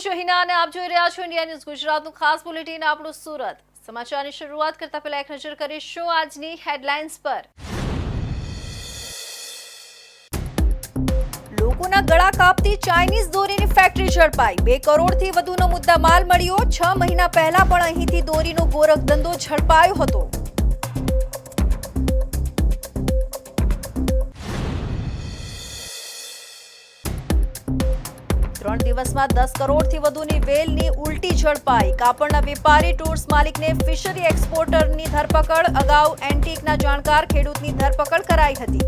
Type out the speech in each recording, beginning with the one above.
છું હિના અને આપ જોઈ રહ્યા છો ઇન્ડિયા ન્યૂઝ ગુજરાતનું ખાસ બુલેટિન આપણું સુરત સમાચારની શરૂઆત કરતા પહેલા એક નજર કરીશું આજની હેડલાઇન્સ પર। લોકોના ગળા કાપતી ચાઇનીઝ દોરીની ફેક્ટરી ઝડપાઈ। 2 કરોડથી વધુનો મુદ્દામાલ મળ્યો। 6 મહિના પહેલા પણ અહીંથી દોરીનો ગોરખ ધંધો ઝડપાયો હતો। ત્રણ દિવસમાં 10 કરોડથી વધુની વેલની ઉલટી ઝડપાઈ। કાપડના વેપારી ટૂર્સ માલિકને ફિશરી એક્સપોર્ટરની ધરપકડ। અગાઉ એન્ટિકના જાણકાર ખેડૂતની ધરપકડ કરાઈ હતી।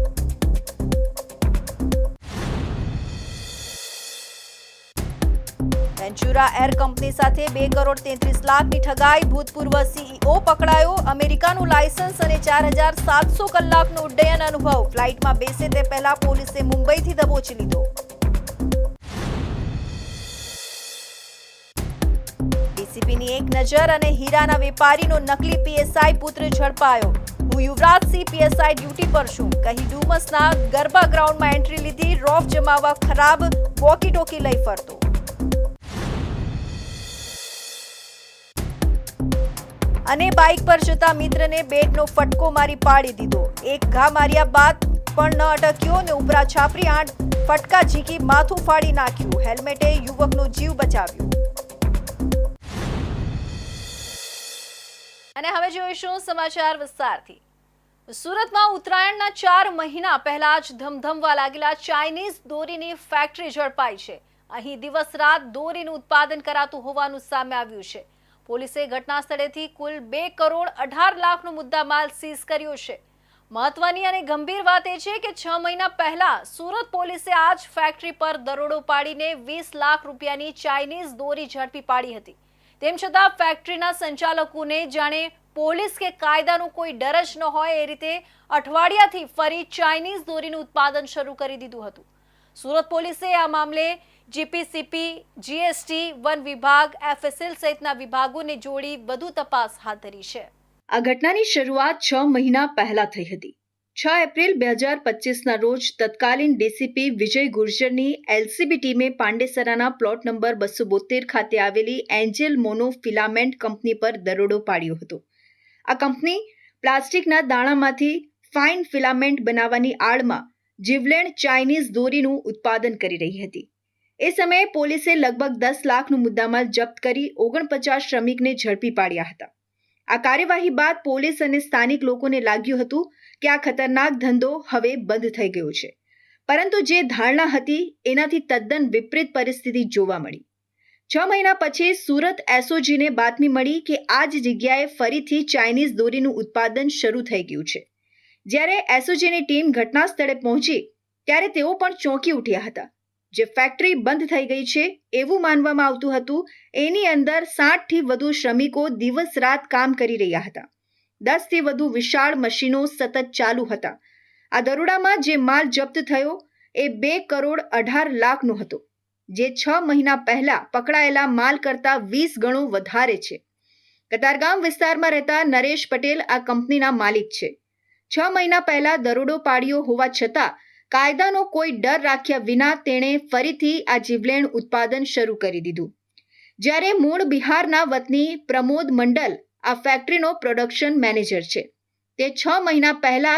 વેન્ચુરા એર કંપની સાથે 2 કરોડ 33 લાખની ઠગાઈ। ભૂતપૂર્વ સીઈઓ પકડાયો। અમેરિકાનું લાયસન્સ અને 4700 કલાકનો ઉડ્ડયન અનુભવ। ફ્લાઇટમાં બેસે તે પહેલા પોલીસે મુંબઈથી દબોચી લીધો। ડીસીપીની એક નજર અને હીરાના વેપારીનો નકલી પીએસઆઈ પુત્ર ઝડપાયો। હું યુવરાજસિંહ પીએસઆઈ ડ્યુટી પર છું કહી ડુમસના ગરબા ગ્રાઉન્ડમાં એન્ટ્રી લીધી। રોફ જમાવવા ખરાબ વોકી ટોકી લઈ ફરતો। અને બાઇક પર જતા મિત્રને બેટનો ફટકો મારી પાડી દીધો। એક ઘા માર્યા બાદ પણ ન અટક્યો ને ઉપરા છાપરી 8 ફટકા ઝીકી માથું ફાડી નાખ્યું। હેલ્મેટે યુવકનો જીવ બચાવ્યો। અને હવે જોઈશું સમાચાર વિસ્તારથી। સુરતમાં ઉત્તરાયણના 4 મહિના પહેલા જ ધમધમવા લાગેલા ચાઇનીઝ દોરીની ફેક્ટરી ઝડપાઈ છે। અહીં દિવસ રાત દોરીનું ઉત્પાદન કરાતું હોવાનું સામે આવ્યું છે। પોલીસે ઘટના સ્થળેથી કુલ 2 કરોડ 18 લાખનો મુદ્દામાલ સીઝ કર્યો છે। મહત્વની અને ગંભીર વાત એ છે કે 6 મહિના પહેલા સુરત પોલીસે આ જ ફેક્ટરી પર દરોડો પાડીને 20 લાખ રૂપિયાની ચાઇનીઝ દોરી ઝડપી પાડી હતી। તેમ છતાં ફેક્ટરીના સંચાલકોને જાણે પોલીસ કે કાયદાનો કોઈ ડર જ ન હોય એ રીતે અઠવાડિયાથી ફરી ચાઇનીઝ દોરીનું ઉત્પાદન શરૂ કરી દીધું હતું। સુરત પોલીસે આ મામલે જીપીસીપી, જીએસટી, વન વિભાગ, એફએસએલ સહિતના વિભાગોને જોડી વધુ તપાસ હાથ ધરી છે। આ ઘટનાની શરૂઆત 6 મહિના પહેલા થઈ હતી। 6 એપ્રિલ 2025ના રોજ તત્કાલીન ડીસીપી વિજય ગુર્જરની એલસીબી ટીમે પાંડેસરાના પ્લોટ નંબર 272 ખાતે આવેલી એન્જલ મોનો ફિલામેન્ટ કંપની પર દરોડો પાડ્યો હતો। આ કંપની પ્લાસ્ટિકના દાણામાંથી ફાઇન ફિલામેન્ટ બનાવવાની આડમાં જીવલેણ ચાઇનીઝ દોરીનું ઉત્પાદન કરી રહી હતી। એ સમયે પોલીસે લગભગ 10 લાખનો મુદ્દામાલ જપ્ત કરી 49 શ્રમિકને ઝડપી પાડ્યા હતા। આ કાર્યવાહી બાદ પોલીસ અને સ્થાનિક લોકોને લાગ્યું હતું કે આ ખતરનાક ધંધો હવે બંધ થઈ ગયો છે, પરંતુ જે ધારણા હતી એનાથી તદ્દન વિપરીત પરિસ્થિતિ જોવા મળી। 6 મહિના પછી સુરત એસઓજીને બાતમી મળી કે આ જ જગ્યાએ ફરીથી ચાઇનીઝ દોરીનું ઉત્પાદન શરૂ થઈ ગયું છે। જ્યારે એસઓજીની ટીમ ઘટના સ્થળે પહોંચી ત્યારે તેઓ પણ ચોંકી ઉઠ્યા હતા। જે ફેક્ટરી બંધ થઈ ગઈ છે એવું માનવામાં આવતું હતું એની અંદર 60થી વધુ શ્રમિકો દિવસ રાત કામ કરી રહ્યા હતા। 10થી વધુ વિશાળ મશીનો સતત ચાલુ હતા। આ દરોડામાં જે માલ જપ્ત થયો એ 2 કરોડ 18 લાખનો હતો, જે 6 મહિના પહેલા પકડાયેલા માલ કરતાં 20 ગણો વધારે છે। કતારગામ વિસ્તારમાં રહેતા નરેશ પટેલ આ કંપનીના માલિક છે। 6 મહિના પહેલા દરોડો પાડ્યો હોવા છતાં કાયદાનો કોઈ ડર રાખ્યા વિના તેણે ફરીથી આ જીવલેણ ઉત્પાદન શરૂ કરી દીધું। જ્યારે મૂળ બિહારના વતની પ્રમોદ મંડલ આ ફેક્ટરીનો પ્રોડક્શન મેનેજર છે। તે 6 મહિના પહેલા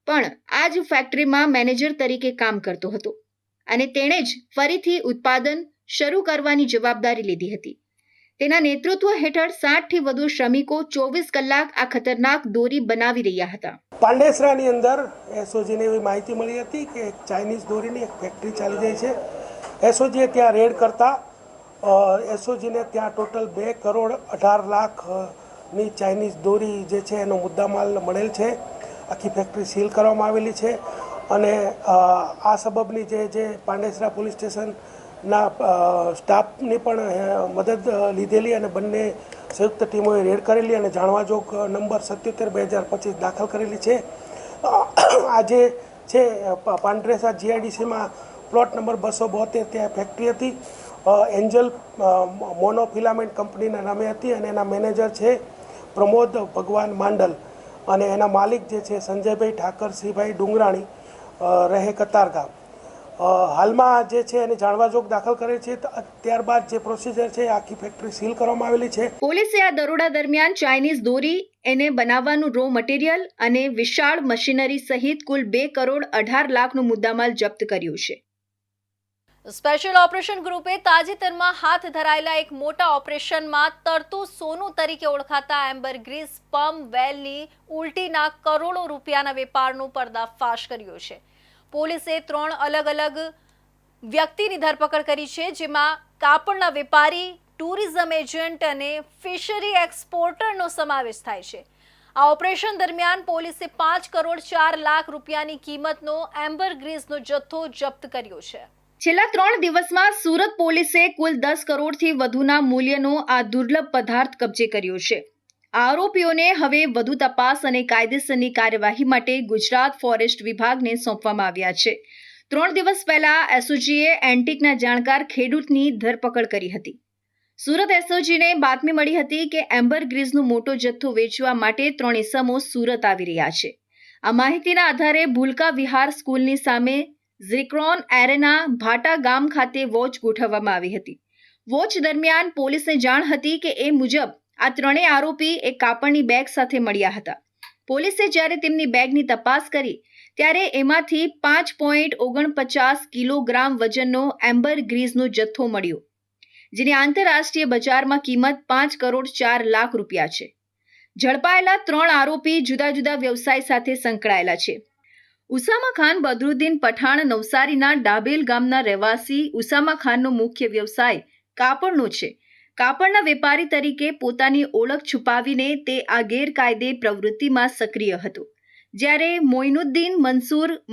પણ આ જ ફેક્ટરીમાં મેનેજર તરીકે કામ કરતો હતો અને તેણે જ ફરીથી ઉત્પાદન શરૂ કરવાની જવાબદારી લીધી હતી। તેના નેતૃત્વ હેઠળ 60થી વધુ શ્રમિકો 24 કલાક આ ખતરનાક દોરી બનાવી રહ્યા હતા। પાંડેસરાની અંદર એસઓજીને એવી માહિતી મળી હતી કે ચાઇનીઝ દોરીની એક ફેક્ટરી ચાલી રહી છે। એસઓજીએ ત્યાં રેડ કરતા એસઓજીને ત્યાં ટોટલ 2 કરોડ 18 લાખની ચાઇનીઝ દોરી જે છે એનો મુદ્દામાલ મળેલ છે। આખી ફેક્ટરી સીલ કરવામાં આવેલી છે અને આ સબબની જે પાંડેસરા પોલીસ સ્ટેશનના સ્ટાફની પણ મદદ લીધેલી અને બંને સંયુક્ત ટીમોએ રેડ કરેલી અને જાણવાજોગ નંબર 77/2025 દાખલ કરેલી છે। આજે છે પાંડેસરા જીઆઈડીસીમાં પ્લોટ નંબર 272 ત્યાં ફેક્ટરી હતી, એન્જલ મોનો ફિલામેન્ટ કંપનીના નામે હતી અને એના મેનેજર છે પ્રમોદ ભગવાન માંડલ અને એના માલિક જે છે સંજયભાઈ ઠાકરસિંહભાઈ ડુંગરાણી રહે કતારગામ। હાલમાં જે છે એને જાણવાજોગ દાખલ કરે છે. ત્યારબાદ જે પ્રોસિજર છે આખી ફેક્ટરી સીલ કરવામાં આવેલી છે. પોલીસે આ દરોડા દરમિયાન ચાઇનીઝ દોરી, એને બનાવવાનું રો મટીરિયલ અને વિશાળ મશીનરી સહિત કુલ 2,18,00,000નો મુદ્દામાલ જપ્ત કર્યો છે. સ્પેશિયલ ઓપરેશન ગ્રુપે તાજેતરમાં હાથ ધરાયેલા એક મોટા ઓપરેશનમાં તરતું સોનું તરીકે ઓળખાતા એમ્બરગ્રીસ સ્પર્મ વેલની ઉલટીના કરોડો રૂપિયાના વેપારનો પર્દાફાશ કર્યો છે. પોલીસે 3 અલગ અલગ વ્યક્તિની ધરપકડ કરી છે, જેમાં કાપડના વેપારી, ટુરિઝમ એજન્ટ અને ફિશરી એક્સપોર્ટરનો સમાવેશ થાય છે. આ ઓપરેશન દરમિયાન પોલીસે 5,04,00,000 રૂપિયાની કિંમતનો એમ્બરગ્રીસનો જથ્થો જપ્ત કર્યો છે. છેલ્લા 3 દિવસમાં સુરત પોલીસે કુલ 10 કરોડથી વધુના મૂલ્યનો આ દુર્લભ પદાર્થ કબજે કર્યો છે. આરોપીઓને હવે વધુ તપાસ અને કાયદેસરની કાર્યવાહી માટે ગુજરાત ફોરેસ્ટ વિભાગને સોંપવામાં આવ્યા છે. 3 દિવસ પહેલા એસઓજીએ એન્ટિકના જાણકાર ખેડૂતની ધરપકડ કરી હતી. સુરત એસઓજીને બાતમી મળી હતી કે એમ્બરગ્રીસનો મોટો જથ્થો વેચવા માટે 3 ઇસમો સુરત આવી રહ્યા છે. આ માહિતીના આધારે ભૂલકા વિહાર સ્કૂલની સામે ઝિક્રોન એરેના ભાટા ગામ ખાતે વોચ ગોઠવવામાં આવી હતી. વોચ દરમિયાન પોલીસને જાણ હતી કે એ મુજબ આ 3 આરોપી એક કાપડની બેગ સાથે મળ્યા હતા. પોલીસે જ્યારે તેમની બેગની તપાસ કરી ત્યારે એમાંથી 5.49 કિલોગ્રામ વજનનો એમ્બરગ્રીસનો જથ્થો મળ્યો, જેની આંતરરાષ્ટ્રીય બજારમાં કિંમત 5,04,00,000 રૂપિયા છે. ઝડપાયેલા 3 આરોપી જુદા જુદા વ્યવસાય સાથે સંકળાયેલા છે. ઉસામા ખાન બદરુદ્દીન પઠાણ નવસારીના ડાબેલ ગામના રહેવાસી. ઉસામા ખાનનો મુખ્ય વ્યવસાય કાપડનો છે. કાપડના વેપારી તરીકે પોતાની ઓળખ છુપાવીને તે આ ગેરકાયદે પ્રવૃત્તિમાં સક્રિય હતો. જ્યારે મોઇનુદ્દીન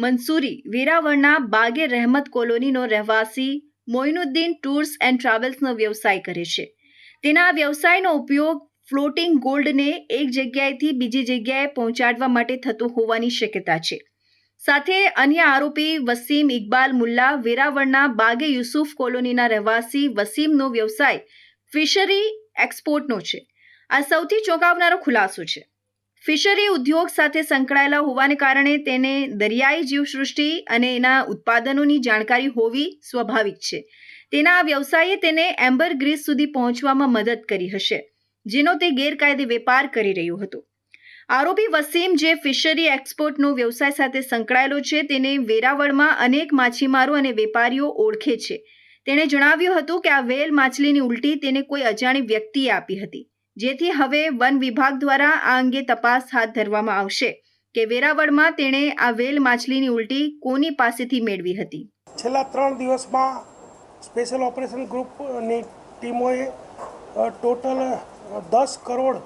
મંસૂરી વેરાવળના બાગે રહેમત કોલોનીનો રહેવાસી મોઇનુદ્દીન ટૂર્સ એન્ડ ટ્રાવેલ્સનો વ્યવસાય કરે છે. તેના વ્યવસાયનો ઉપયોગ ફ્લોટિંગ ગોલ્ડને એક જગ્યાએથી બીજી જગ્યાએ પહોંચાડવા માટે થતો હોવાની શક્યતા છે. સાથે અન્ય આરોપી વસીમ ઇકબાલ મુલ્લા વેરાવળના બાગે યુસુફ કોલોનીના રહેવાસી વસીમનો વ્યવસાય ફિશરી એક્સપોર્ટનો છે. આ સૌથી ચોંકાવનારો ખુલાસો છે. ફિશરી ઉદ્યોગ સાથે સંકળાયેલા હોવાને કારણે તેને દરિયાઈ જીવસૃષ્ટિ અને એના ઉત્પાદનોની જાણકારી હોવી સ્વાભાવિક છે. તેના આ વ્યવસાયે તેને એમ્બરગ્રીસ સુધી પહોંચવામાં મદદ કરી હશે, જેનો તે ગેરકાયદે વેપાર કરી રહ્યો હતો. આરોપી વસીમ, જે ફિશરી એક્સપોર્ટનો વ્યવસાય સાથે સંકળાયેલો છે, તેને વેરાવળમાં અનેક માછીમારો અને વેપારીઓ ઓળખે છે. તેણે જણાવ્યું હતું કે આ વેલ માછલીની ઉલટી તેને કોઈ અજાણી વ્યક્તિએ આપી હતી, જેથી હવે વન વિભાગ દ્વારા આ અંગે તપાસ હાથ ધરવામાં આવશે કે વેરાવળમાં તેણે આ વેલ માછલીની ઉલટી કોની પાસેથી મેળવી હતી. છેલ્લા 3 દિવસમાં સ્પેશિયલ ઓપરેશન ગ્રુપની ટીમોએ ટોટલ 10 કરોડ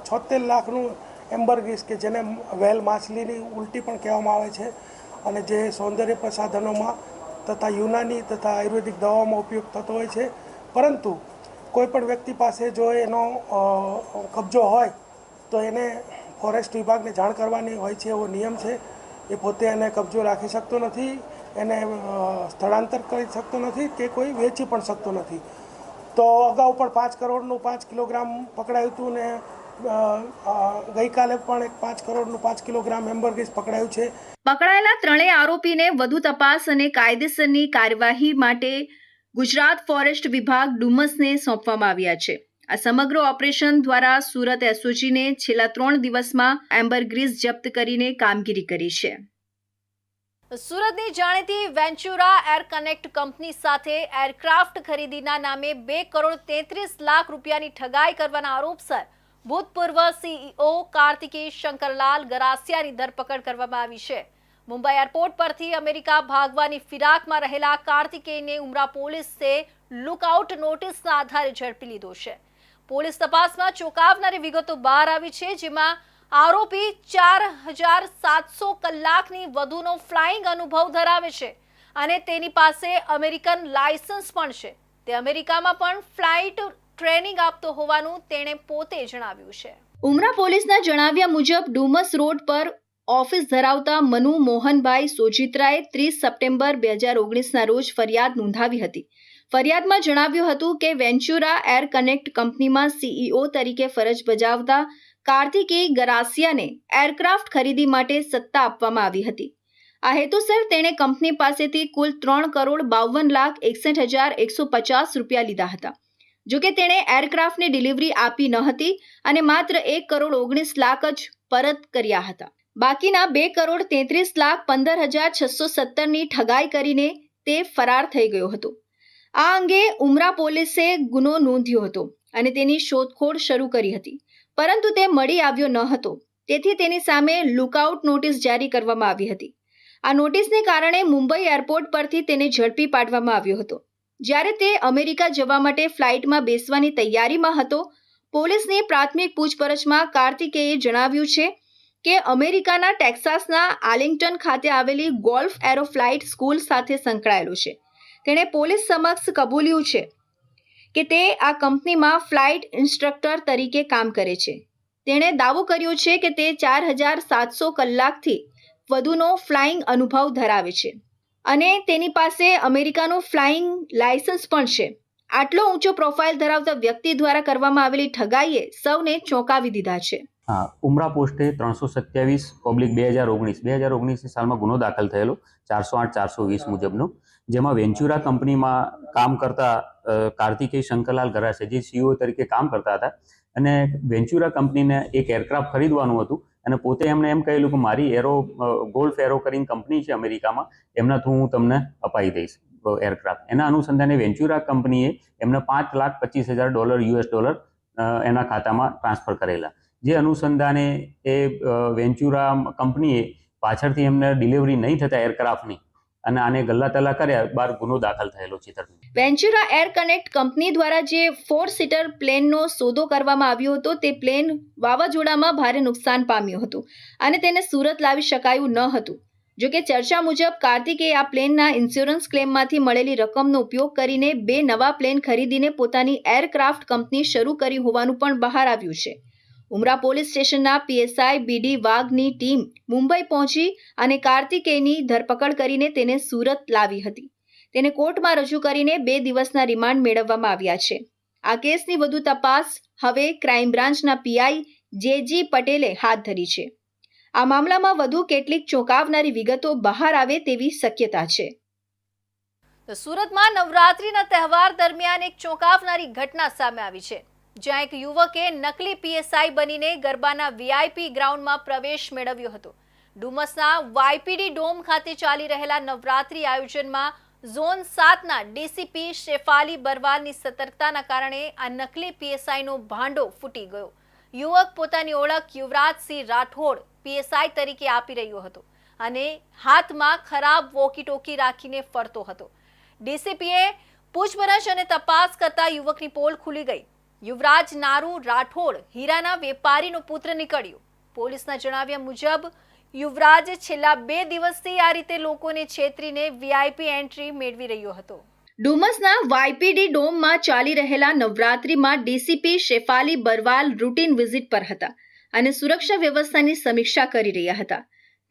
76 લાખનું એમ્બરગ્રીસ, કે જેને વેલ માછલીની ઉલટી પણ કહેવામાં આવે છે અને જે સૌંદર્ય પ્રસાધનોમાં તથા યુનાની તથા આયુર્વેદિક દવાઓમાં ઉપયોગ થતો હોય છે, પરંતુ કોઈપણ વ્યક્તિ પાસે જો એનો કબજો હોય તો એને ફોરેસ્ટ વિભાગને જાણ કરવાની હોય છે, એવો નિયમ છે. એ પોતે એને કબજો રાખી શકતો નથી, એને સ્થળાંતર કરી શકતો નથી કે કોઈ વેચી પણ શકતો નથી. તો અગાઉ પણ 5 કરોડનું 5 કિલોગ્રામ પકડાયું હતું ને ગઈકાલે પણ એક 5 કરોડનું 5 કિલોગ્રામ એમ્બરગ્રીસ પકડાયું છે. પકડાયેલા 3 આરોપીને વધુ તપાસ અને કાયદેસરની કાર્યવાહી માટે ગુજરાત ફોરેસ્ટ વિભાગ ડુમસને સોંપવામાં આવ્યા છે. આ સમગ્ર ઓપરેશન દ્વારા સુરત એસઓજીને છેલ્લા 3 દિવસમાં એમ્બરગ્રીસ જપ્ત કરીને કામગીરી કરી છે. સુરતની જાણીતી વેન્ચુરા એર કનેક્ટ કંપની સાથે એરક્રાફ્ટ ખરીદીના નામે 2,33,00,000 રૂપિયાની ઠગાઈ કરવાના આરોપસર ભૂતપૂર્વ સીઈઓ કાર્તિકેય શંકરલાલ ગરાસિયાની ધરપકડ કરવામાં આવી છે. મુંબઈ એરપોર્ટ પરથી અમેરિકા ભાગવાની ફિરાકમાં રહેલા કાર્તિકેયને ઉમરા પોલીસે લુકઆઉટ નોટિસના આધારે ઝડપી લીધો છે. પોલીસ તપાસમાં ચોંકાવનારી વિગતો બહાર આવી છે, જેમાં આરોપી 4,700 કલાકની વધુનો ફ્લાઇંગ અનુભવ ધરાવે છે અને તેની પાસે અમેરિકન લાયસન્સ પણ છે. તે અમેરિકામાં પણ ફ્લાઇટ ટ્રેનિંગ આપતો હોવાનું તેણે પોતે જણાવ્યું છે. ઉમરા પોલીસના જણાવ્યા મુજબ ડુમસ રોડ પર ઓફિસ ધરાવતા મનુ મોહનભાઈ સોજિત્રાએ 30 સપ્ટેમ્બર 2019ના રોજ ફરિયાદ નોંધાવી હતી. ફરિયાદમાં જણાવ્યું હતું કે વેન્ચુરા એર કનેક્ટ કંપનીમાં સીઈઓ તરીકે ફરજ બજાવતા કાર્તિકેય ગરાસિયાને એરક્રાફ્ટ ખરીદી માટે સત્તા આપવામાં આવી હતી. આ હેતુસર તેણે કંપની પાસેથી કુલ 3,52,61,150 રૂપિયા લીધા હતા. જોકે તેણે એરક્રાફ્ટની ડિલિવરી આપી ન હતી અને માત્ર 1,19,00,000 જ પરત કર્યા હતા. બાકીના 2,33,15,617ની ઠગાઈ કરીને તે ફરાર થઈ ગયો હતો. આ અંગે ઉમરા પોલીસે ગુનો નોંધ્યો હતો અને તેની શોધખોળ શરૂ કરી હતી, પરંતુ તે મળી આવ્યો ન હતો. તેથી તેની સામે લુકઆઉટ નોટિસ જારી કરવામાં આવી હતી. આ નોટિસને કારણે મુંબઈ એરપોર્ટ પરથી તેને ઝડપી પાડવામાં આવ્યો હતો. જ્યારે તે અમેરિકા જવા માટે ફ્લાઇટમાં બેસવાની તૈયારીમાં હતો. પોલીસની પ્રાથમિક પૂછપરછમાં કાર્તિકેયે જણાવ્યું છે કે અમેરિકાના ટેક્સાસના આર્લિંગ્ટન ખાતે આવેલી ગોલ્ફ એરો ફ્લાઇટ સ્કૂલ સાથે સંકળાયેલો છે. તેણે પોલીસ સમક્ષ કબૂલ્યું છે કે તે આ કંપનીમાં ફ્લાઇટ ઇન્સ્ટ્રક્ટર તરીકે કામ કરે છે. તેણે દાવો કર્યો છે કે તે 4,700 કલાકથી વધુનો ફ્લાઇંગ અનુભવ ધરાવે છે અને તેની પાસે અમેરિકાનું ફ્લાઇંગ લાયસન્સ પણ છે. આટલો ઊંચો પ્રોફાઇલ ધરાવતા વ્યક્તિ દ્વારા કરવામાં આવેલી ઠગાઈએ સૌને ચોંકાવી દીધા છે. હા, ઉમરા પોસ્ટે 327/2019 સાલમાં ગુનો દાખલ થયેલો 408/420 મુજબનો, જેમાં વેન્ચુરા કંપનીમાં કામ કરતા કાર્તિકેય શંકરલાલ ગરાસે, જે CEO તરીકે કામ કરતા હતા, અને વેન્ચુરા કંપનીને એક એરક્રાફ્ટ ખરીદવાનું હતું અને પોતે એમણે એમ કહેલું કે મારી ગોલ્ફ એરો કરીને કંપની છે અમેરિકામાં, એમના થ્રુ હું તમને અપાઈ દઈશ એરક્રાફ્ટ. એના અનુસંધાને વેન્ચુરા કંપનીએ એમને $5,25,000 એના ખાતામાં ટ્રાન્સફર કરેલા. જે અનુસંધાને એ વેન્ચુરા કંપનીએ પાછળથી એમને ડિલિવરી નહીં થતા એરક્રાફ્ટની અને આને ગલ્લા તલ્લા કર્યા બાદ ગુનો દાખલ થયેલો છે. વેન્ચુરા એર કનેક્ટ કંપની દ્વારા જે 4 સીટર પ્લેનનો સોદો કરવામાં આવ્યો હતો, તે પ્લેન વાવાઝોડામાં ભારે નુકસાન પામ્યું હતું અને તેને સુરત લાવી શકાયું ન હતું. જોકે ચર્ચા મુજબ કાર્તિકે આ પ્લેનના ઇન્સ્યોરન્સ ક્લેમમાંથી મળેલી રકમનો ઉપયોગ કરીને 2 નવા પ્લેન ખરીદીને પોતાની એરક્રાફ્ટ કંપની શરૂ કરી હોવાનું પણ બહાર આવ્યું છે. ઉમરા પોલીસ સ્ટેશનના PSI BD વાઘની ટીમ મુંબઈ પહોંચી અને કાર્તિકેયની ધરપકડ કરીને તેને સુરત લાવી હતી. તેને કોર્ટમાં રજૂ કરીને 2 દિવસના રિમાન્ડ મેળવવામાં આવ્યા છે. આ કેસની વધુ તપાસ હવે ક્રાઇમ બ્રાન્ચના PI JG પટેલે હાથ ધરી છે. આ મામલામાં વધુ કેટલીક ચોંકાવનારી વિગતો બહાર આવે તેવી શક્યતા છે. સુરતમાં નવરાત્રીના તહેવાર દરમિયાન એક ચોંકાવનારી ઘટના સામે આવી છે, જ્યાં એક યુવકે નકલી PSI બનીને ગરબાના VIP ગ્રાઉન્ડમાં પ્રવેશ મેળવ્યો હતો. ડુમસના YPD ડોમ ખાતે ચાલી રહેલા નવરાત્રી આયોજનમાં ઝોન 7ના DCP શેફાલી બરવાલની સતર્કતાના કારણે આ નકલી PSIનો ભાંડો ફૂટી ગયો. યુવક પોતાની ઓળખ યુવરાજસિંહ રાઠોડ PSI તરીકે આપી રહ્યો હતો અને હાથમાં ખરાબ વોકી-ટોકી રાખીને ફરતો હતો. DCPએ પૂછપરછ અને તપાસ કરતા યુવકની પોલ ખુલી ગઈ. યુવરાજ નારુ રાઠોડ હીરાના વેપારીનો પુત્ર નીકળ્યો. પોલીસના જણાવ્યા મુજબ યુવરાજ છેલ્લા 2 દિવસથી આ રીતે લોકોને છેતરીને VIP એન્ટ્રી મેળવી રહ્યો હતો. ડુમસના YPD ડોમમાં ચાલી રહેલા નવરાત્રીમાં DCP Shefali Barwal routine visit પર હતા અને સુરક્ષા વ્યવસ્થાની સમીક્ષા કરી રહ્યા હતા.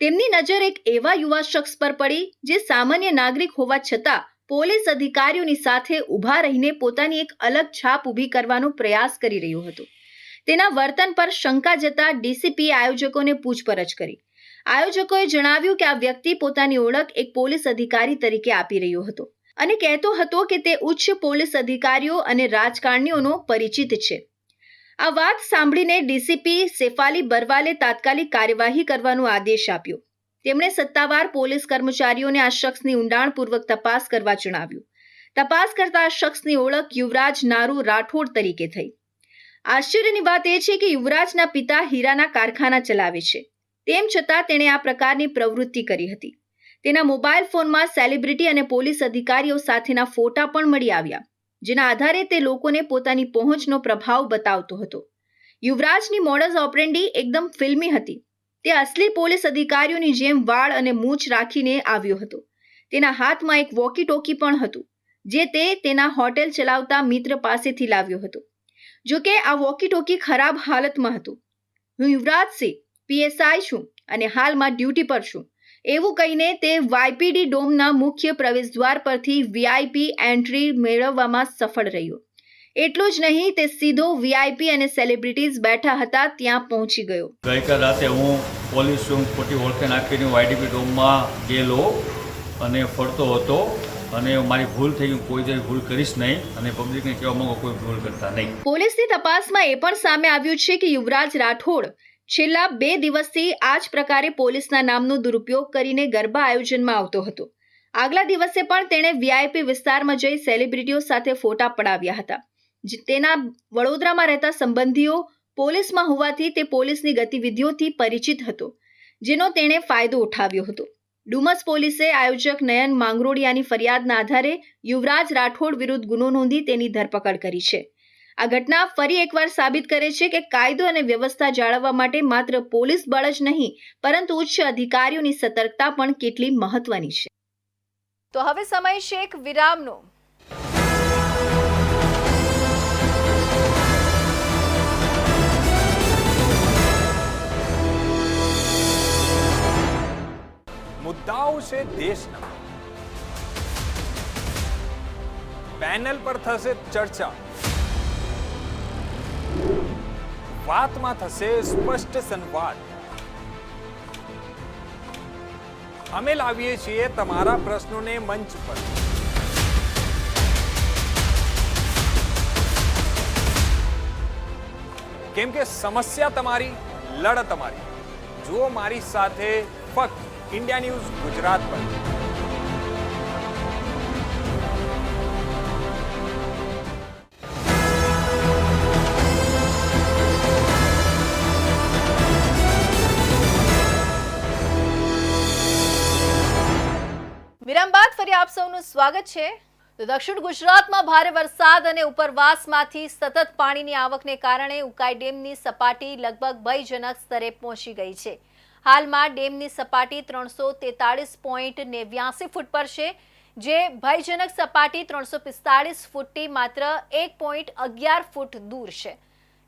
તેમની નજર એક એવા યુવા શખ્સ પર પડી જે સામાન્ય નાગરિક હોવા છતાં પોલીસ અધિકારીઓની સાથે ઊભા રહીને પોતાની એક અલગ છાપ ઊભી કરવાનો પ્રયાસ કરી રહ્યો હતો. તેના વર્તન પર શંકા જતા DCPએ આયોજકોને પૂછપરછ કરી. આયોજકોએ જણાવ્યું કે આ વ્યક્તિ પોતાની ઓળખ એક પોલીસ અધિકારી તરીકે આપી રહ્યો હતો અને કહેતો હતો કે તે ઉચ્ચ પોલીસ અધિકારીઓ અને રાજકારણીઓનો પરિચિત છે. આ વાત સાંભળીને DCP શેફાલી બરવાલે તાત્કાલિક કાર્યવાહી કરવાનો આદેશ આપ્યો. તેમણે સત્તાવાર પોલીસ કર્મચારીઓને આ શખ્સની ઊંડાણપૂર્વક તપાસ કરવા જણાવ્યું. તપાસ કરતા આ શખ્સની ઓળખ યુવરાજ નારુ રાઠોડ તરીકે થઈ. આશ્ચર્યની વાત એ છે કે યુવરાજના પિતા હીરાના કારખાના ચલાવે છે. તેમ છતાં તેણે આ પ્રકારની પ્રવૃત્તિ કરી હતી. તેના મોબાઈલ ફોનમાં સેલિબ્રિટી અને પોલીસ અધિકારીઓ સાથેના ફોટા પણ મળી આવ્યા, જેના આધારે તે લોકોને પોતાની પહોંચનો પ્રભાવ બતાવતો હતો. યુવરાજની મોડસ ઓપરેન્ડી એકદમ ફિલ્મી હતી. તે અસલી પોલીસ અધિકારીઓની જેમ વાળ અને મૂછ રાખીને આવ્યો હતો. તેના હાથમાં એક વોકી ટોકી પણ હતું, જે તે તેના હોટેલ ચલાવતા મિત્ર પાસેથી લાવ્યો હતો. જોકે આ વોકી ટોકી ખરાબ હાલતમાં હતું. હું યુવરાજસિંહ PSI છું અને હાલમાં ડ્યુટી પર છું, એવું કહીને તે YPD ડોમના મુખ્ય પ્રવેશદ્વાર પરથી VIP એન્ટ્રી મેળવવામાં સફળ રહ્યો. એટલું જ નહીં, તે સીધો વીઆઈપી અને સેલિબ્રિટીઝ બેઠા હતા ત્યાં પહોંચી ગયો. ગઈકાલ રાતે હું પોલીસ રૂમ ખોટી ઓળખે નાખીને વાયડીપી રૂમમાં ગયેલો અને ફરતો હતો અને મારી ભૂલ થઈ, હું કોઈ દિવસ ભૂલ કરીશ નહીં અને પબ્લિકને કહેવા માંગુ કોઈ ભૂલ કરતા નહીં. પોલીસની તપાસમાં એ પણ સામે આવ્યું છે કે યુવરાજ રાઠોડ છેલ્લા 2 દિવસથી આ જ પ્રકારે પોલીસના નામનો દુરુપયોગ કરીને ગરબા આયોજનમાં આવતો હતો. આગલા દિવસે પણ તેણે વીઆઈપી વિસ્તારમાં જઈ સેલિબ્રિટીઓ સાથે ફોટા પડાવ્યા હતા. તેના વડોદરામાં રહેતા સંબંધીઓ પોલીસમાં હોવાથી તે પોલીસની ગતિવિધિઓથી પરિચિત હતો, જેનો તેણે ફાયદો ઉઠાવ્યો હતો. ડુમસ પોલીસે આયોજક નયન માંગરોડિયાની ફરિયાદના આધારે યુવરાજ રાઠોડ વિરુદ્ધ ગુનો નોંધી તેની ધરપકડ કરી છે. આ ઘટના ફરી એકવાર સાબિત કરે છે કે કાયદો અને વ્યવસ્થા જાળવવા માટે માત્ર પોલીસ બળ જ નહીં, પરંતુ ઉચ્ચ અધિકારીઓની સતર્કતા પણ કેટલી મહત્વની છે. તો હવે સમય છે એક વિરામનો. મુદ્દાઓ છે દેશના, પેનલ પર થશે ચર્ચા, વાતમાં થશે સ્પષ્ટ સંવાદ. અમે લાવીએ છીએ તમારા પ્રશ્નોને મંચ પર. કેમ કે સમસ્યા તમારી, લડત તમારી. જુઓ મારી સાથે ફક્ત ઇન્ડિયા ન્યૂઝ ગુજરાત પર. વિરામ બાદ ફરી આપ સૌનું સ્વાગત છે. દક્ષિણ ગુજરાતમાં ભારે વરસાદ અને ઉપરવાસમાંથી સતત પાણીની આવકને કારણે ઉકાઈ ડેમની સપાટી લગભગ ભયજનક સ્તરે પહોંચી ગઈ છે. હાલમાં ડેમની સપાટી 343.89 ફૂટ પર છે, જે ભયજનક સપાટી 345 ફૂટથી માત્ર 1.11 ફૂટ દૂર છે.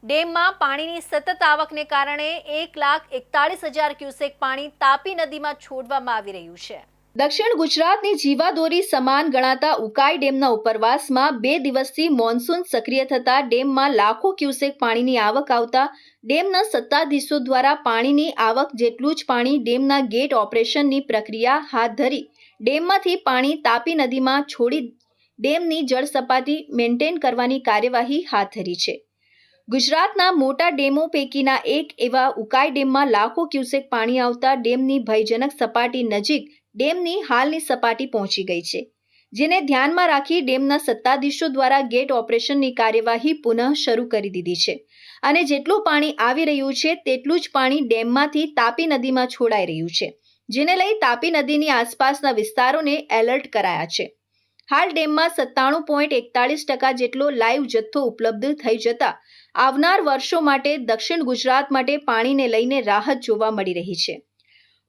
ડેમમાં પાણીની સતત આવકને કારણે 1,41,000 ક્યુસેક પાણી તાપી નદીમાં છોડવામાં આવી રહ્યું છે. દક્ષિણ ગુજરાતની જીવાદોરી સમાન ગણાતા ઉકાઈ ડેમના ઉપરવાસમાં 2 દિવસથી મોન્સૂન સક્રિય થતા ડેમમાં લાખો ક્યુસેક પાણીની આવક આવતા ડેમના સત્તાધીશો દ્વારા પાણીની આવક જેટલું જ પાણી ડેમના ગેટ ઓપરેશનની પ્રક્રિયા હાથ ધરી ડેમમાંથી પાણી તાપી નદીમાં છોડી ડેમની જળ સપાટી મેન્ટેન કરવાની કાર્યવાહી હાથ ધરી છે. ગુજરાતના મોટા ડેમો પૈકીના એક એવા ઉકાઈ ડેમમાં લાખો ક્યુસેક પાણી આવતા ડેમની ભયજનક સપાટી નજીક ડેમની હાલની સપાટી પહોંચી ગઈ છે, જેને ધ્યાનમાં રાખી ડેમના સત્તાધીશો દ્વારા ગેટ ઓપરેશનની કાર્યવાહી પુનઃ શરૂ કરી દીધી છે અને જેટલું પાણી આવી રહ્યું છે તેટલું જ પાણી ડેમમાંથી તાપી નદીમાં છોડાઈ રહ્યું છે, જેને લઈ તાપી નદીની આસપાસના વિસ્તારોને એલર્ટ કરાયા છે. હાલ ડેમમાં 97.41% જેટલો લાઈવ જથ્થો ઉપલબ્ધ થઈ જતા આવનાર વર્ષો માટે દક્ષિણ ગુજરાત માટે પાણીને લઈને રાહત જોવા મળી રહી છે.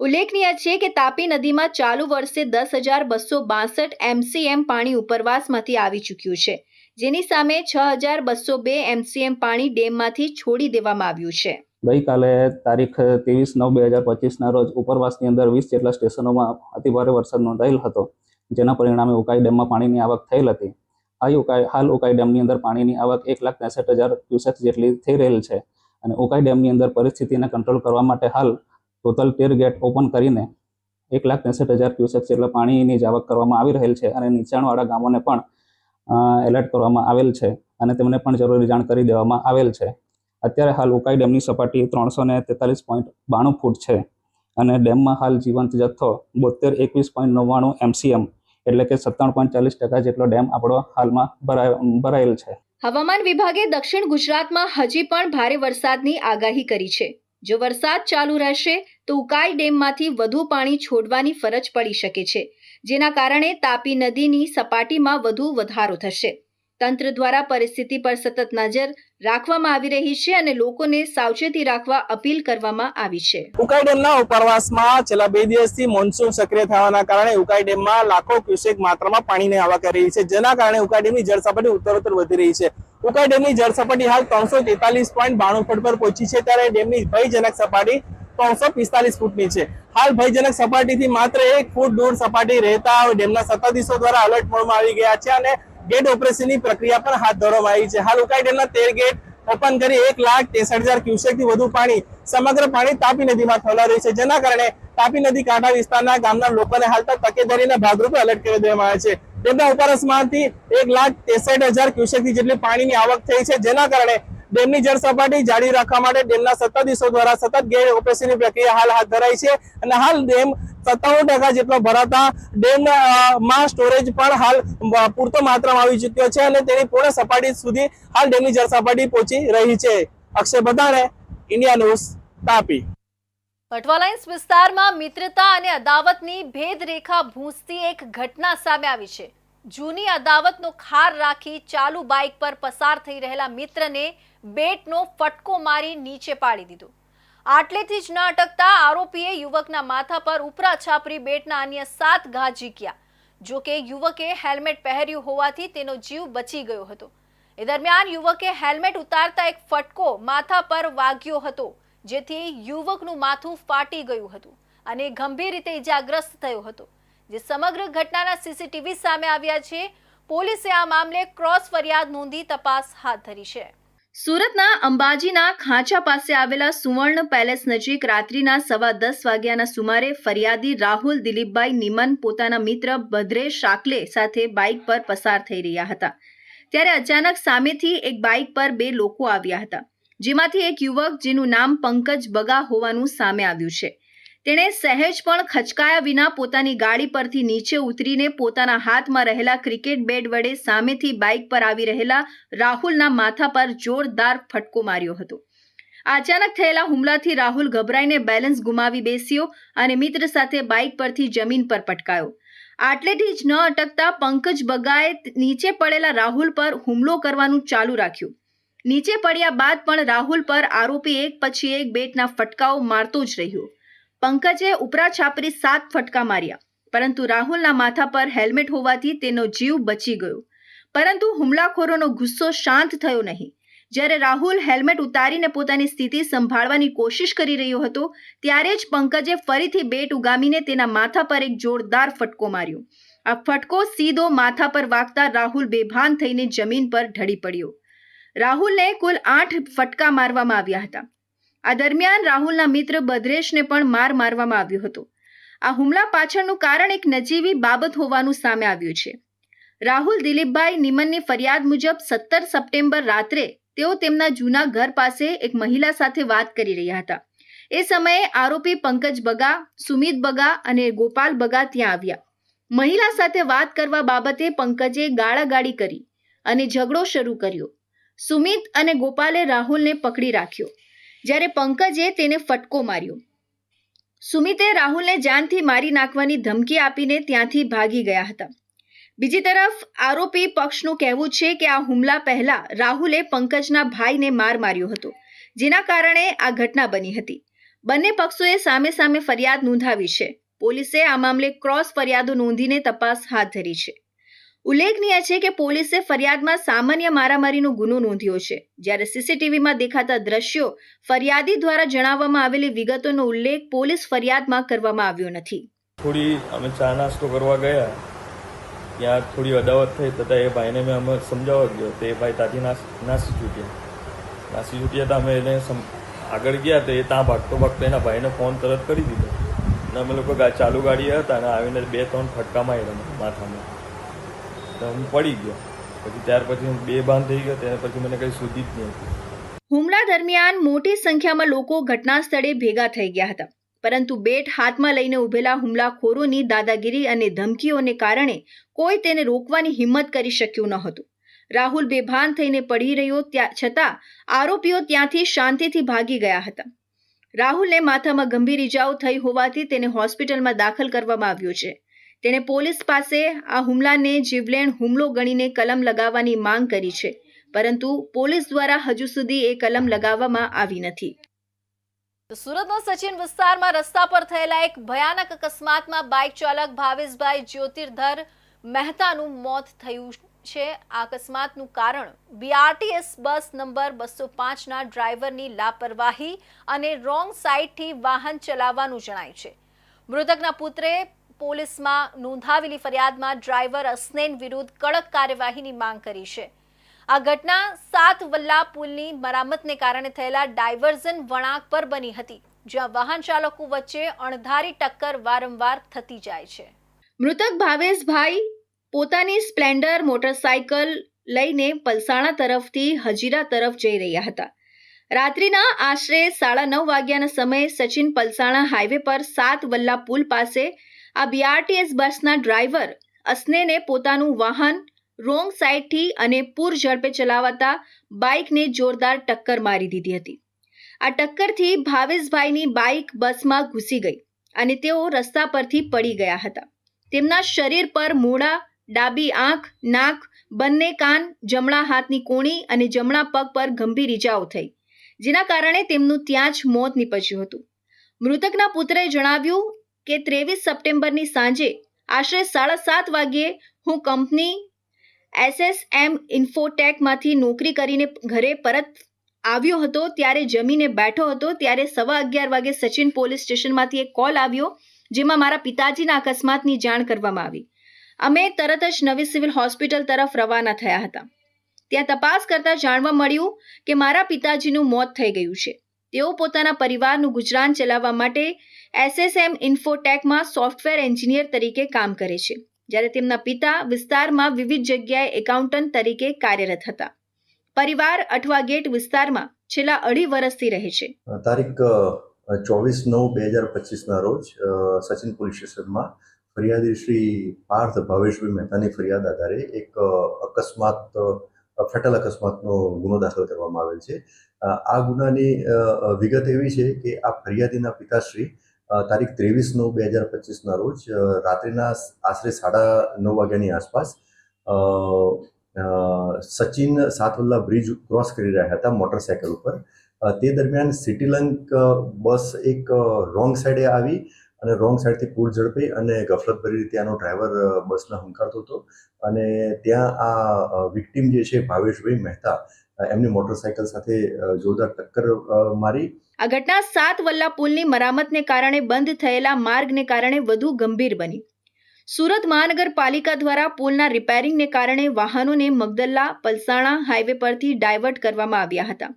ઉલ્લેખનીય છે કે તાપી નદીમાં ચાલુ વર્ષે 10,262 MCM પાણી ઉપરવાસમાંથી આવી ચૂક્યું છે, જેની સામે 6,202 MCM પાણી ડેમમાંથી છોડી દેવામાં આવ્યું છે. ગઈકાલે તારીખ 23/9/2025ના રોજ ઉપરવાસની અંદર 20 જેટલા સ્ટેશનોમાં અતિભારે વરસાદ નોંધાયેલ હતો, જેના પરિણામે ઉકાઈ ડેમમાં પાણીની આવક થયેલ હતી. હાલ ઉકાઈ ડેમની અંદર પાણીની આવક 1,63,000 ક્યુસેક જેટલી થઈ રહેલ છે અને ઉકાઈ ડેમની અંદર પરિસ્થિતિને કંટ્રોલ કરવા માટે હાલ ટોટલ 13 ગેટ ઓપન કરીને 1,63,000 ક્યુસેક જેટલા પાણીની જ આવક કરવામાં આવી રહેલ છે અને નીચાણવાળા ગામોને પણ એલર્ટ કરવામાં આવેલ છે અને તેમને પણ જરૂરી જાણ કરી દેવામાં આવેલ છે. અત્યારે હાલ ઉકાઈ ડેમની સપાટી 343.92 ફૂટ છે અને ડેમમાં હાલ જીવંત જથ્થો 72,21.99 MCM એટલે કે 97.40% જેટલો ડેમ આપણો હાલમાં ભરાયેલ છે. હવામાન વિભાગે દક્ષિણ ગુજરાતમાં હજી પણ ભારે વરસાદની આગાહી કરી છે. જો વરસાદ ચાલુ રહેશે તો ઉકાઈ ડેમમાંથી વધુ પાણી છોડવાની ફરજ પડી શકે છે, જેના કારણે તાપી નદીની સપાટીમાં વધુ વધારો થશે. તંત્ર દ્વારા પરિસ્થિતિ પર સતત નજર રાખવામાં આવી રહી છે અને લોકોને સાવચેતી રાખવા અપીલ કરવામાં આવી છે. ઉકાઈ ડેમના ઉપરવાસમાં છેલ્લા 2 દિવસથી મોન્સૂન સક્રિય થવાના કારણે ઉકાઈ ડેમમાં લાખો ક્યુસેક માત્રામાં પાણીની આવક કરી રહી છે, જેના કારણે ઉકાઈ ડેમની જળ સપાટી ઉત્તરોત્તર વધી રહી છે. ઉકાઈ ડેમની જળ સપાટી હાલ 343.92 ફૂટ પર પહોંચી છે, ત્યારે ડેમની ભયજનક સપાટી 345 ફૂટની છે. હાલ ભયજનક સપાટીથી માત્ર 1 ફૂટ દૂર સપાટી રહેતા ડેમના સત્તાધીશો દ્વારા અલર્ટ મોડમાં આવી ગયા છે અને ગેટ ઓપરેશનની પ્રક્રિયા પણ હાથ ધરવામાં આવી છે. હાલ ઉકાઈ ડેમના 13 ગેટ ઓપન કરી 1,63,000 ક્યુસેકથી વધુ પાણી સમગ્ર પાણી તાપી નદીમાં ઠલવાઈ રહ્યું છે, જેના કારણે તાપી નદી કાંઠા વિસ્તારના ગામના લોકોને હાલ તો તકેદારીના ભાગરૂપે એલર્ટ કરી દેવામાં આવે છે. ડેમના ઉપરવાસમાંથી 1,63,000 ક્યુસેકથી જેટલી પાણીની આવક થઈ છે, જેના કારણે ડેમની જળ સપાટી જાળવી રાખવા માટે ડેમના સત્તાધીશો દ્વારા સતત ગેટ ઓપરેશનની પ્રક્રિયા હાલ હાથ ધરાઈ છે અને હાલ ડેમ 97% જેટલો ભરાતા ડેમમાં સ્ટોરેજ પણ હાલ પૂરતો માત્રામાં આવી ચૂક્યો છે અને તેની પૂર્ણ સપાટી સુધી હાલ ડેમની જળ સપાટી પહોંચી રહી છે. Akshay Badhane, India news, Tapi. પટવાલાઇન્સ વિસ્તારમાં મિત્રતા અને અદાવતની ભેદરેખા ભૂંસતી એક ઘટના સામે આવી છે. જૂની અદાવતનો ખાર રાખી ચાલુ બાઇક પર પસાર થઈ રહેલા મિત્રને બેટનો ફટકો મારી નીચે પાડી દીધો. આટલેથી જ ન અટકતા આરોપીએ યુવકના માથા પર ઉપરા છાપરી બેટના અન્ય 7 ઘા ઝીક્યા. જો કે યુવકે હેલ્મેટ પહેર્યું હોવાથી તેનો જીવ બચી ગયો હતો. એ દરમિયાન યુવકે હેલ્મેટ ઉતારતા એક ફટકો માથા પર વાગ્યો હતો, જેથી યુવકનું માથું ફાટી ગયું હતું અને ગંભીર રીતે ઇજાગ્રસ્ત થયો હતો. જે સમગ્ર ઘટનાના સીસીટીવી સામે આવ્યા છે. પોલીસે આ મામલે ક્રોસ ફરિયાદ નોંધી તપાસ હાથ ધરી છે. સુરતના અંબાજીના ખાંચા પાસે આવેલા સુવર્ણ પેલેસ નજીક રાત્રિના 10:15 વાગ્યાના સુમારે ફરિયાદી રાહુલ દિલીપભાઈ નિમન પોતાના મિત્ર ભદ્રેશ શાકલે સાથે બાઇક પર પસાર થઈ રહ્યા હતા. ત્યારે અચાનક સામેથી એક બાઇક પર 2 લોકો આવ્યા હતા, જેમાંથી એક યુવક જેનું નામ પંકજ બગા હોવાનું સામે આવ્યું છે. તેણે સહેજ પણ ખચકાયા વિના પોતાની ગાડી પરથી નીચે ઉતરીને પોતાના હાથમાં રહેલા ક્રિકેટ બેટ વડે સામેથી બાઇક પર આવી રહેલા રાહુલના માથા પર જોરદાર ફટકો માર્યો હતો. અચાનક થયેલા હુમલાથી રાહુલ ગભરાઈને બેલેન્સ ગુમાવી બેસ્યો અને મિત્ર સાથે બાઇક પરથી જમીન પર પટકાયો. આટલેથી જ ન અટકતા પંકજ બગાએ નીચે પડેલા રાહુલ પર હુમલો કરવાનું ચાલુ રાખ્યું. નીચે પડ્યા બાદ પણ રાહુલ પર આરોપી એક પછી એક બેટના ફટકાઓ મારતો જ રહ્યો. પંકજે ઉપરા છાપરી 7 ફટકા માર્યા, પરંતુ રાહુલના માથા પર હેલ્મેટ હોવાથી તેનો જીવ બચી ગયો. પરંતુ હુમલાખોરોનો ગુસ્સો શાંત થયો નહીં. જ્યારે રાહુલ હેલ્મેટ ઉતારીને પોતાની સ્થિતિ સંભાળવાની કોશિશ કરી રહ્યો હતો, ત્યારે જ પંકજે ફરીથી બેટ ઉગામીને તેના માથા પર એક જોરદાર ફટકો માર્યો. આ ફટકો સીધો માથા પર વાગતા રાહુલ બેભાન થઈને જમીન પર ઢળી પડ્યો. રાહુલને કુલ 8 ફટકા મારવામાં આવ્યા હતા. આ દરમિયાન રાહુલના મિત્ર ભદ્રેશને પણ માર મારવામાં આવ્યો હતો. આ હુમલા પાછળનું કારણ એક નજીવી બાબત હોવાનું સામે આવ્યું છે. રાહુલ દિલીપભાઈ નિમનની ફરિયાદ મુજબ 17 સપ્ટેમ્બર રાત્રે તેઓ તેમના જૂના ઘર પાસે એક મહિલા સાથે વાત કરી રહ્યા હતા. એ સમયે આરોપી પંકજ બગા, સુમિત બગા અને ગોપાલ બગા ત્યાં આવ્યા. મહિલા સાથે વાત કરવા બાબતે પંકજે ગાળાગાળી કરી અને ઝઘડો શરૂ કર્યો. સુમિત અને ગોપાલે રાહુલને પકડી રાખ્યો, જ્યારે પંકજે તેને ફટકો માર્યો. સુમિતે રાહુલને જાનથી મારી નાખવાની ધમકી આપીને ત્યાંથી ભાગી ગયા હતા. બીજી તરફ આરોપી પક્ષનું કહેવું છે કે આ હુમલા પહેલા રાહુલે પંકજના ભાઈને માર માર્યો હતો, જેના કારણે આ ઘટના બની હતી. બંને પક્ષોએ સામે સામે ફરિયાદ નોંધાવી છે. પોલીસે આ મામલે ક્રોસ ફરિયાદો નોંધીને તપાસ હાથ ધરી છે. ઉલ્લેખનીય છે કે પોલીસે ફરિયાદમાં સામાન્ય મારામારીનો ગુનો નોંધ્યો છે, જ્યારે સીસીટીવીમાં દેખાતા દ્રશ્યો ફરિયાદી દ્વારા જણાવવામાં આવેલી વિગતોનો ઉલ્લેખ પોલીસ ફરિયાદમાં કરવામાં આવ્યો નથી. થોડી અમે ચા નાસ્તો કરવા ગયા, ત્યાં થોડી અદાવત થઈ તથા એ ભાઈને મેં અમે સમજાવવા ગયો તો એ ભાઈ ત્યાંથી નાસી છૂટ્યા તો અમે એને આગળ ગયા તો એ ત્યાં ભાગતો એના ભાઈને ફોન તરત કરી દીધો અને અમે લોકો ચાલુ ગાડી હતા અને આવીને 2-3 ફટકા માર્યા માથામાં. હું પડી ગયો. પછી ત્યાર પછી હું બેભાન થઈ ગયો. ત્યાર પછી મને કંઈ સૂઝી જ નહીં હતું. હુમલા દરમિયાન મોટી સંખ્યામાં લોકો ઘટના સ્થળે ભેગા થઈ ગયા હતા, પરંતુ બેટ હાથમાં લઈને ઉભેલા હુમલાખોરોની દાદાગીરી અને ધમકીઓને કારણે કોઈ તેને રોકવાની હિંમત કરી શક્યું ન હતું. રાહુલ બેભાન થઈને પડી રહ્યો છતાં આરોપીઓ ત્યાંથી શાંતિથી ભાગી ગયા હતા. રાહુલને માથામાં ગંભીર ઈજાઓ થઈ હોવાથી તેને હોસ્પિટલમાં દાખલ કરવામાં આવ્યો છે. તેણે પોલીસ પાસે આ હુમલાને જીવલેણ હુમલો ગણીને કલમ લગાવવાની માંગ કરી છે, પરંતુ પોલીસ દ્વારા હજુ સુધી એ કલમ લગાવવામાં આવી નથી. સુરતના સચિન વિસ્તારમાં રસ્તા પર થયેલા એક ભયાનક અકસ્માતમાં બાઇક ચાલક ભાવેશભાઈ જ્યોતિર્ધર મહેતાનું મોત થયું છે. આ અકસ્માતનું કારણ બીઆરટીએસ બસ નંબર 205ના ડ્રાઈવરની લાપરવાહી અને રોંગ સાઈડથી વાહન ચલાવવાનું જણાય છે. મૃતકના પુત્રે પોલીસમાં નોંધાવેલી ફરિયાદમાં ડ્રાઈવર અસ્નેન વિરુદ્ધ કડક કાર્યવાહીની માંગ કરી છે. આ ઘટના 7 વલ્લા પુલની મરામતને કારણે થયેલા ડાયવર્ઝન વળાંક પર બની હતી, જ્યાં વાહન ચાલકો વચ્ચે અણધારી ટક્કર વારંવાર થતી જાય છે. મૃતક ભાવેશભાઈ પોતાની સ્પ્લેન્ડર મોટરસાયકલ લઈને પલસાણા તરફથી હજીરા તરફ જઈ રહ્યા હતા. રાત્રિના આશરે 9:30 વાગ્યાના સમયે સચિન પલસાણા હાઈવે પર 7 વલ્લા પુલ પાસે આ BRTS બસના ડ્રાઈવર અસ્નેને પોતાનું વાહન રોંગ સાઈડથી અને પૂર ઝડપે ચલાવતા બાઇકને જોરદાર ટક્કર મારી દીધી હતી. આ ટક્કરથી ભાવેશભાઈની બાઇક બસમાં ઘૂસી ગઈ અને તેઓ રસ્તા પરથી પડી ગયા હતા. તેમના શરીર પર મોઢા, ડાબી આંખ, નાક, બંને કાન, જમણા હાથની કોણી અને જમણા પગ પર ગંભીર ઈજાઓ થઈ, જેના કારણે તેમનું ત્યાં જ મોત નીપજ્યું હતું. મૃતકના પુત્રએ જણાવ્યું કે 23 સપ્ટેમ્બરની સાંજે આશરે 7:30 વાગ્યે હું કંપની SSM ઇન્ફોટેકમાંથી નોકરી કરીને ઘરે પરત આવ્યો હતો. ત્યારે જમીને બેઠો હતો ત્યારે 11:15 વાગે સચિન પોલીસ સ્ટેશનમાંથી એક કોલ આવ્યો, જેમાં મારા પિતાજીના અકસ્માતની જાણ કરવામાં આવી. અમે તરત જ નવી સિવિલ હોસ્પિટલ તરફ રવાના થયા હતા. ત્યાં તપાસ કરતા જાણવા મળ્યું કે મારા પિતાજીનું મોત થઈ ગયું છે. તેઓ પોતાના પરિવારનું ગુજરાન ચલાવવા માટે SSM ઇન્ફોટેકમાં સોફ્ટવેર એન્જિનિયર તરીકે કામ કરે છે, જ્યારે તેમના પિતા વિસ્તારમાં વિવિધ જગ્યાએ એકાઉન્ટન્ટ તરીકે કાર્યરત હતા. પરિવાર અઠવા ગેટ વિસ્તારમાં છેલ્લા 2.5 વર્ષથી રહે છે. તારીખ 24/9/2025ના રોજ સચિન પોલીસ સ્ટેશનમાં ફરિયાદી શ્રી પાર્થ ભાવેશભાઈ મહેતાની ફરિયાદ આધારે એક ફેટલ અકસ્માતનો ગુનો દાખલ કરવામાં આવેલ છે. આ ગુનાની વિગત એવી છે કે આ ફરિયાદીના પિતાશ્રી તારીખ 23/9/2025ના રોજ રાત્રિના આશરે 9:30 વાગ્યાની આસપાસ સચિન 7 વલ્લા બ્રિજ ક્રોસ કરી રહ્યા હતા મોટરસાયકલ ઉપર. તે દરમિયાન સિટીલંક બસ એક રોંગ સાઈડે આવી અને રોંગ સાઈડથી પૂર ઝડપે અને ગફલતભરી રીતે આનો ડ્રાઈવર બસને હંકારતો હતો અને ત્યાં આ વિક્ટીમ જે છે ભાવેશભાઈ મહેતા એમની મોટરસાયકલ સાથે જોરદાર ટક્કર મારી. આ ઘટના 7 વલ્લા પુલની મરામતને કારણે બંધ થયેલા માર્ગને કારણે વધુ ગંભીર બની. સુરત મહાનગરપાલિકા દ્વારા પુલના રિપેરિંગને કારણે વાહનોને મગદલ્લા પલસાણા હાઈવે પરથી ડાયવર્ટ કરવામાં આવ્યા હતા.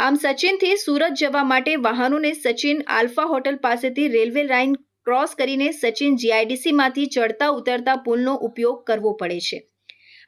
આમ સચિનથી સુરત જવા માટે વાહનોને સચિન આલ્ફા હોટલ પાસેથી રેલવે લાઇન ક્રોસ કરીને સચિન GIDCમાંથી ચડતા ઉતરતા પુલનો ઉપયોગ કરવો પડે છે.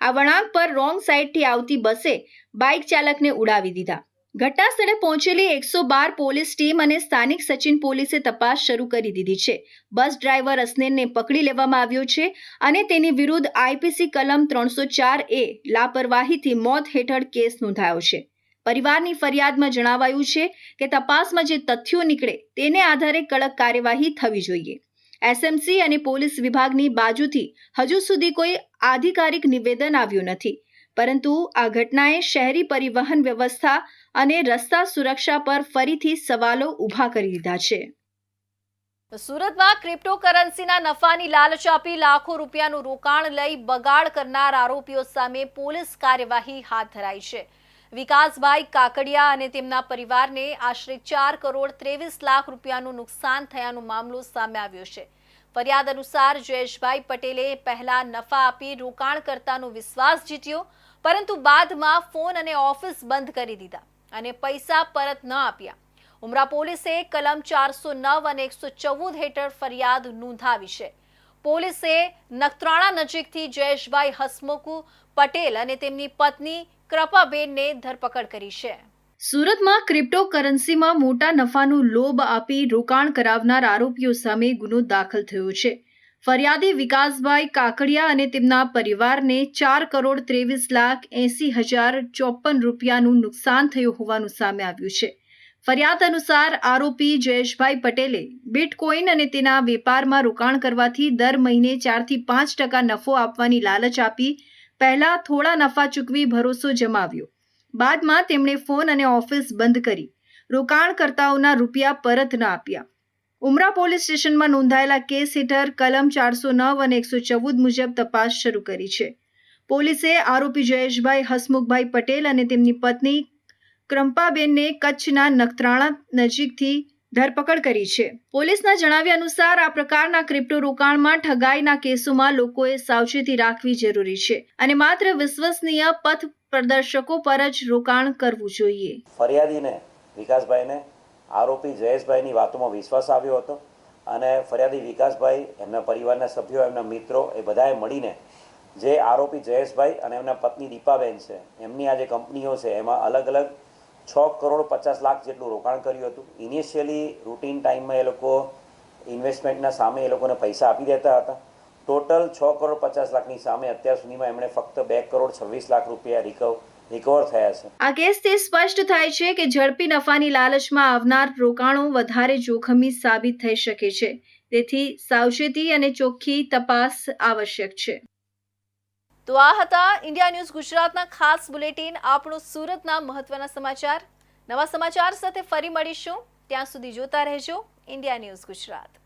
આ વળાંક પર રોંગ સાઈડથી આવતી બસે બાઇક ચાલકને ઉડાવી દીધા. ઘટના સ્થળે પહોંચેલી 112 પોલીસ ટીમ અને સ્થાનિક સચિન પોલીસે તપાસ શરૂ કરી દીધી છે. બસ ડ્રાઈવર અસ્નેનને પકડી લેવામાં આવ્યો છે અને તેની વિરુદ્ધ IPC કલમ 304A લાપરવાહીથી મોત હેઠળ કેસ નોંધાયો છે. પરિવારની ફરિયાદમાં જણાવાયું છે કે તપાસમાં જે તથ્યો નીકળે તેને આધારે કડક કાર્યવાહી થવી જોઈએ. SMC અને પોલીસ વિભાગની બાજુથી હજુ સુધી કોઈ આધિકારિક નિવેદન આવ્યું નથી, પરંતુ આ ઘટનાએ શહેરી પરિવહન વ્યવસ્થા અને રસ્તા સુરક્ષા પર ફરીથી સવાલો ઊભા કરી દીધા છે. સુરતમાં ક્રિપ્ટોકરન્સીના નફાની લાલચ આપી લાખો રૂપિયાનું રોકાણ લઈ બગાડ કરનાર આરોપીઓ સામે પોલીસ કાર્યવાહી હાથ ધરાઈ છે. વિકાસભાઈ કાકડિયા અને તેમના પરિવારને આશરે 4 કરોડ 23 લાખ રૂપિયાનું નુકસાન થયાનો મામલો સામે આવ્યો છે. ફરિયાદ અનુસાર જયેશભાઈ પટેલે પહેલા નફા આપી રોકાણકર્તાનો વિશ્વાસ જીત્યો, પરંતુ બાદમાં ફોન અને ઓફિસ બંધ કરી દીધા અને પૈસા પરત ન આપ્યા. ઉમરા પોલીસે કલમ 409 અને 114 હેઠળ ફરિયાદ નોંધાવી છે. પોલીસે નખત્રાણા નજીકથી જયેશભાઈ હસમુખ પટેલ અને તેમની પત્ની કૃપાબેનને ધરપકડ કરી છે. સુરતમાં ક્રિપ્ટોકરન્સીમાં મોટા નફાનો લોભ આપી રોકાણ કરાવનાર આરોપીઓ સામે ગુનો દાખલ થયો છે. ફરિયાદી વિકાસભાઈ કાકડિયા અને તેમના પરિવારને 4 કરોડ 23 લાખ 80,054 રૂપિયાનું નુકસાન થયું હોવાનું સામે આવ્યું છે. ફરિયાદ અનુસાર આરોપી જયેશભાઈ પટેલે બિટકોઇન અને તેના વેપારમાં રોકાણ કરવાથી દર મહિને 4 થી 5% નફો આપવાની લાલચ આપી પહેલા થોડા નફા ચૂકવી ભરોસો જમાવ્યો. બાદમાં તેમણે ફોન અને ઓફિસ બંધ કરી રોકાણકર્તાઓના રૂપિયા પરત ન આપ્યા. ઉમરા પોલીસ સ્ટેશનમાં નોંધાયેલા કેસ હેઠળ કલમ 409 અને 114 મુજબ તપાસ શરૂ કરી છે. પોલીસે આરોપી જયેશભાઈ હસમુખભાઈ પટેલ અને તેમની પત્ની કૃપાબેનને કચ્છના નખત્રાણા નજીકથી ધરપકડ કરી છે. પોલીસના જણાવ્યા અનુસાર આ પ્રકારના ક્રિપ્ટો રોકાણમાં ઠગાઈના કેસોમાં લોકોએ સાવચેતી રાખવી જરૂરી છે અને માત્ર વિશ્વસનીય પથ પ્રદર્શકો પર જ રોકાણ કરવું જોઈએ. ફરિયાદીને વિકાસભાઈને આરોપી જયેશભાઈની વાતોમાં વિશ્વાસ આવ્યો હતો અને ફરિયાદી વિકાસભાઈ, એમના પરિવારના સભ્યો, એમના મિત્રો એ બધાએ મળીને જે આરોપી જયેશભાઈ અને એમના પત્ની દીપાબેન છે એમની આ જે કંપનીઓ છે એમાં અલગ અલગ 6 કરોડ 50 લાખ જેટલું રોકાણ કર્યું હતું. ઇનિશિયલી રૂટીન ટાઈમમાં એ લોકો ઇન્વેસ્ટમેન્ટના સામે એ લોકોને પૈસા આપી દેતા હતા. ટોટલ 6 કરોડ 50 લાખની સામે અત્યાર સુધીમાં એમણે ફક્ત 2 કરોડ 26 લાખ રૂપિયા રિકવર થયા છે. આ કેસથી સ્પષ્ટ થાય છે કે ઝડપી નફાની લાલચમાં આવનાર રોકાણો વધારે જોખમી સાબિત થઈ શકે છે. તેથી સાવચેતી અને ચોખ્ખી તપાસ આવશ્યક છે. તો આ હતા ઇન્ડિયા ન્યૂઝ ગુજરાતના ખાસ બુલેટિન. આપણું સુરતના મહત્વના સમાચાર. નવા સમાચાર સાથે ફરી મળીશું. ત્યાં સુધી જોતા રહેજો ઇન્ડિયા ન્યૂઝ ગુજરાત.